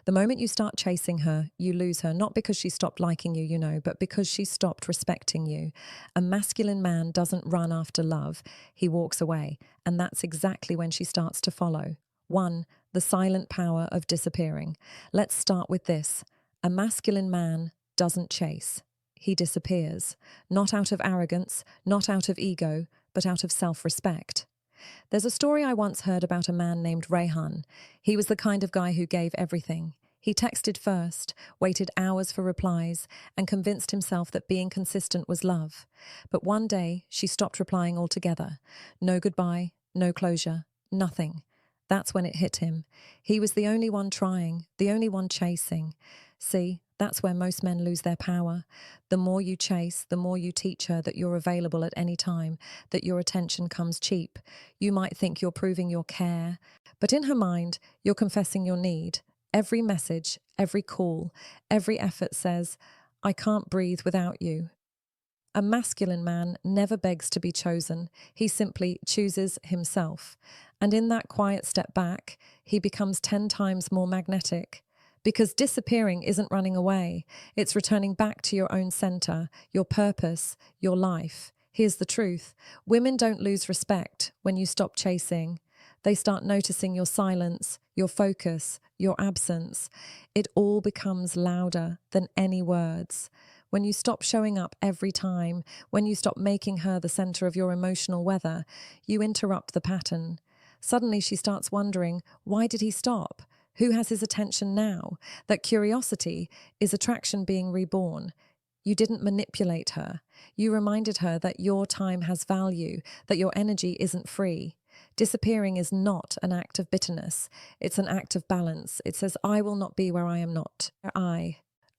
The moment you start chasing her, you lose her, not because she stopped liking you, but because she stopped respecting you. A masculine man doesn't run after love, he walks away, and that's exactly when she starts to follow. 1. The silent power of disappearing. Let's start with this. A masculine man doesn't chase. He disappears, not out of arrogance, not out of ego, but out of self-respect. There's a story I once heard about a man named Rayhan. He was the kind of guy who gave everything. He texted first, waited hours for replies, and convinced himself that being consistent was love. But one day, she stopped replying altogether. No goodbye, no closure, nothing. That's when it hit him. He was the only one trying, the only one chasing. See, that's where most men lose their power. The more you chase, the more you teach her that you're available at any time, that your attention comes cheap. You might think you're proving your care, but in her mind, you're confessing your need. Every message, every call, every effort says, I can't breathe without you. A masculine man never begs to be chosen. He simply chooses himself. And in that quiet step back, he becomes 10 times more magnetic. Because disappearing isn't running away. It's returning back to your own center, your purpose, your life. Here's the truth. Women don't lose respect when you stop chasing. They start noticing your silence, your focus, your absence. It all becomes louder than any words. When you stop showing up every time, when you stop making her the center of your emotional weather, you interrupt the pattern. Suddenly she starts wondering, why did he stop? Who has his attention now? That curiosity is attraction being reborn. You didn't manipulate her. You reminded her that your time has value, that your energy isn't free. Disappearing is not an act of bitterness. It's an act of balance. It says, I will not be where I am not.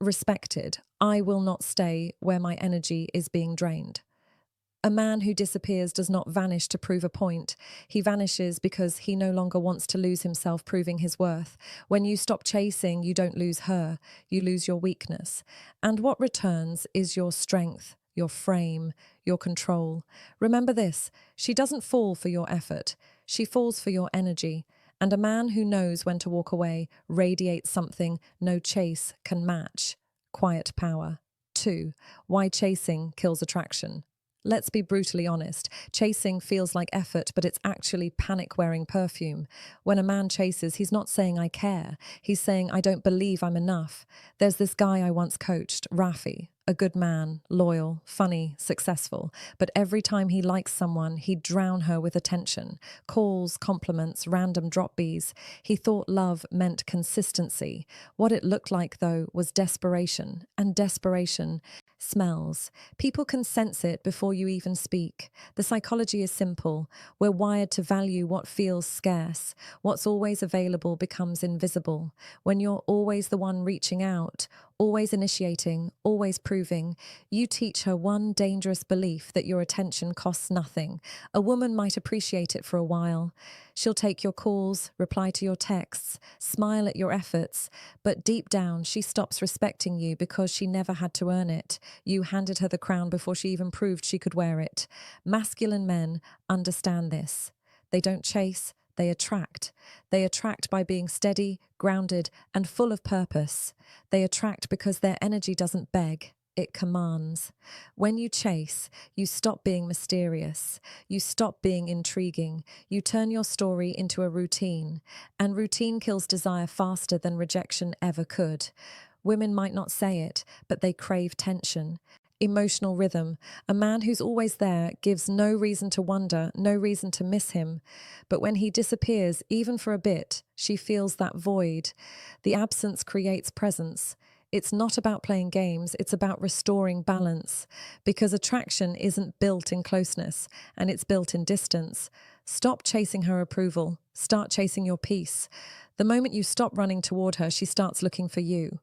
Respected. I will not stay where my energy is being drained. A man who disappears does not vanish to prove a point. He vanishes because he no longer wants to lose himself proving his worth. When you stop chasing, you don't lose her, you lose your weakness. And what returns is your strength, your frame, your control. Remember this, she doesn't fall for your effort. She falls for your energy. And a man who knows when to walk away radiates something no chase can match. Quiet power. 2. Why chasing kills attraction. Let's be brutally honest. Chasing feels like effort, but it's actually panic-wearing perfume. When a man chases, he's not saying I care. He's saying I don't believe I'm enough. There's this guy I once coached, Rafi. A good man, loyal, funny, successful. But every time he likes someone, he'd drown her with attention. Calls, compliments, random drop bees. He thought love meant consistency. What it looked like, though, was desperation. And desperation smells. People can sense it before you even speak. The psychology is simple. We're wired to value what feels scarce. What's always available becomes invisible. When you're always the one reaching out, always initiating, always proving, you teach her one dangerous belief that your attention costs nothing. A woman might appreciate it for a while. She'll take your calls, reply to your texts, smile at your efforts, but deep down she stops respecting you because she never had to earn it. You handed her the crown before she even proved she could wear it. Masculine men understand this. They don't chase, they attract. They attract by being steady, grounded, and full of purpose. They attract because their energy doesn't beg, it commands. When you chase, you stop being mysterious. You stop being intriguing. You turn your story into a routine. And routine kills desire faster than rejection ever could. Women might not say it, but they crave tension. Emotional rhythm. A man who's always there gives no reason to wonder, no reason to miss him. But when he disappears, even for a bit, she feels that void. The absence creates presence. It's not about playing games, it's about restoring balance. Because attraction isn't built in closeness, and it's built in distance. Stop chasing her approval. Start chasing your peace. The moment you stop running toward her, she starts looking for you.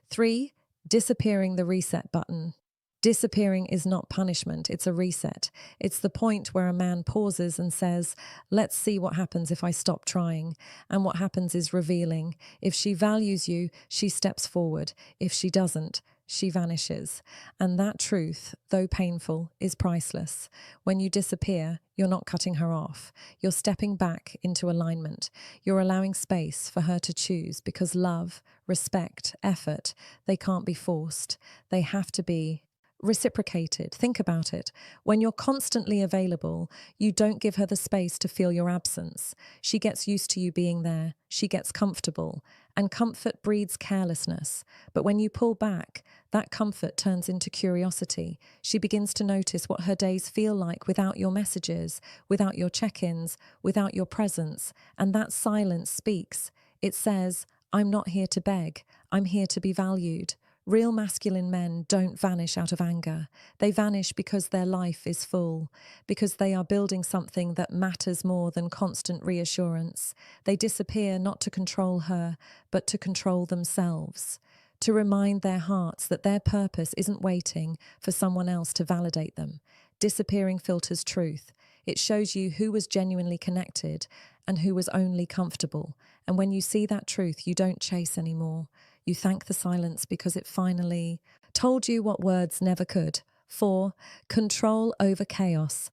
3. Disappearing the reset button. Disappearing is not punishment, it's a reset. It's the point where a man pauses and says, let's see what happens if I stop trying. And what happens is revealing. If she values you, she steps forward. If she doesn't, she vanishes. And that truth, though painful, is priceless. When you disappear, you're not cutting her off. You're stepping back into alignment. You're allowing space for her to choose because love, respect, effort, they can't be forced. They have to be reciprocated. Think about it. When you're constantly available, you don't give her the space to feel your absence. She gets used to you being there. She gets comfortable. And comfort breeds carelessness. But when you pull back, that comfort turns into curiosity. She begins to notice what her days feel like without your messages, without your check-ins, without your presence. And that silence speaks. It says, I'm not here to beg. I'm here to be valued. Real masculine men don't vanish out of anger. They vanish because their life is full, because they are building something that matters more than constant reassurance. They disappear not to control her, but to control themselves, to remind their hearts that their purpose isn't waiting for someone else to validate them. Disappearing filters truth. It shows you who was genuinely connected and who was only comfortable. And when you see that truth, you don't chase anymore. You thank the silence because it finally told you what words never could. 4. Control over chaos.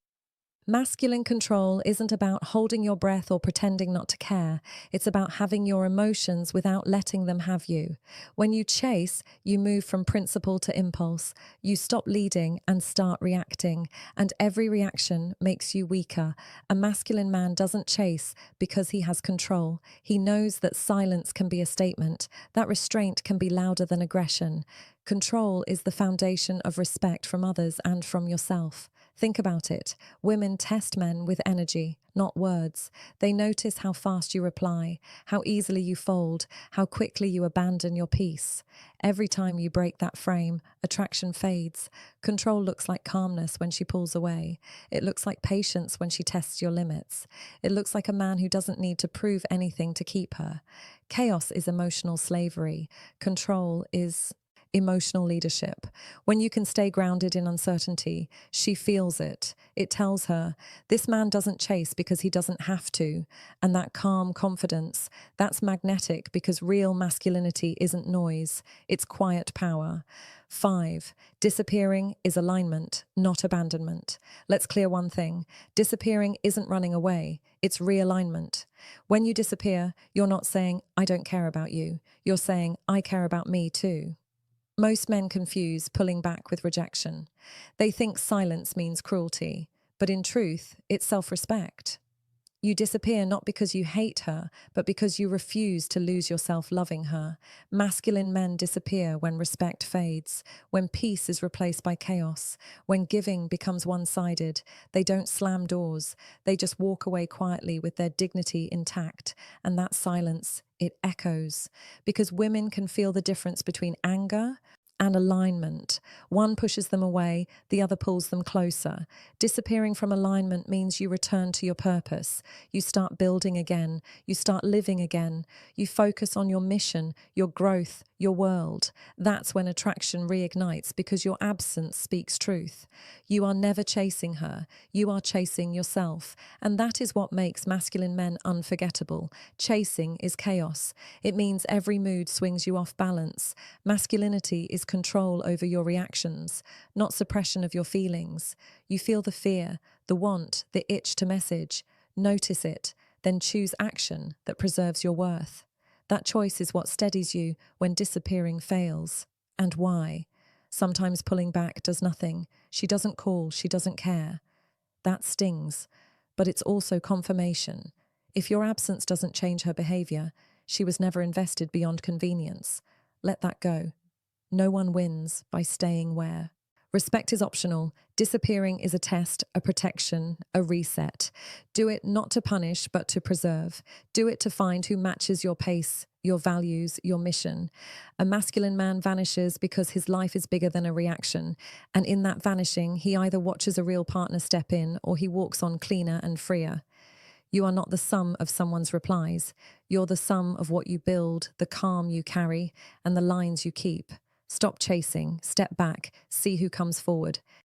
Masculine control isn't about holding your breath or pretending not to care. It's about having your emotions without letting them have you. When you chase, you move from principle to impulse. You stop leading and start reacting, and every reaction makes you weaker. A masculine man doesn't chase because he has control. He knows that silence can be a statement, that restraint can be louder than aggression. Control is the foundation of respect from others and from yourself. Think about it. Women test men with energy, not words. They notice how fast you reply, how easily you fold, how quickly you abandon your peace. Every time you break that frame, attraction fades. Control looks like calmness when she pulls away. It looks like patience when she tests your limits. It looks like a man who doesn't need to prove anything to keep her. Chaos is emotional slavery. Control is emotional leadership. When you can stay grounded in uncertainty, she feels it. It tells her, this man doesn't chase because he doesn't have to. And that calm confidence, that's magnetic because real masculinity isn't noise, it's quiet power. 5. Disappearing is alignment, not abandonment. Let's clear one thing. Disappearing isn't running away, it's realignment. When you disappear, you're not saying, I don't care about you. You're saying, I care about me too. Most men confuse pulling back with rejection. They think silence means cruelty, but in truth, it's self-respect. You disappear not because you hate her, but because you refuse to lose yourself loving her. Masculine men disappear when respect fades, when peace is replaced by chaos, when giving becomes one-sided. They don't slam doors, they just walk away quietly with their dignity intact, and that silence, it echoes. Because women can feel the difference between anger and alignment. One pushes them away, the other pulls them closer. Disappearing from alignment means you return to your purpose. You start building again. You start living again. You focus on your mission, your growth, your world. That's when attraction reignites because your absence speaks truth. You are never chasing her. You are chasing yourself. And that is what makes masculine men unforgettable. Chasing is chaos. It means every mood swings you off balance. Masculinity is control over your reactions, not suppression of your feelings. You feel the fear, the want, the itch to message. Notice it, then choose action that preserves your worth. That choice is what steadies you when disappearing fails. And why? Sometimes pulling back does nothing. She doesn't call, she doesn't care. That stings, but it's also confirmation. If your absence doesn't change her behavior, she was never invested beyond convenience. Let that go. No one wins by staying where. Respect is optional. Disappearing is a test, a protection, a reset. Do it not to punish, but to preserve. Do it to find who matches your pace, your values, your mission. A masculine man vanishes because his life is bigger than a reaction. And in that vanishing, he either watches a real partner step in or he walks on cleaner and freer. You are not the sum of someone's replies. You're the sum of what you build, the calm you carry, and the lines you keep. Stop chasing, step back, see who comes forward.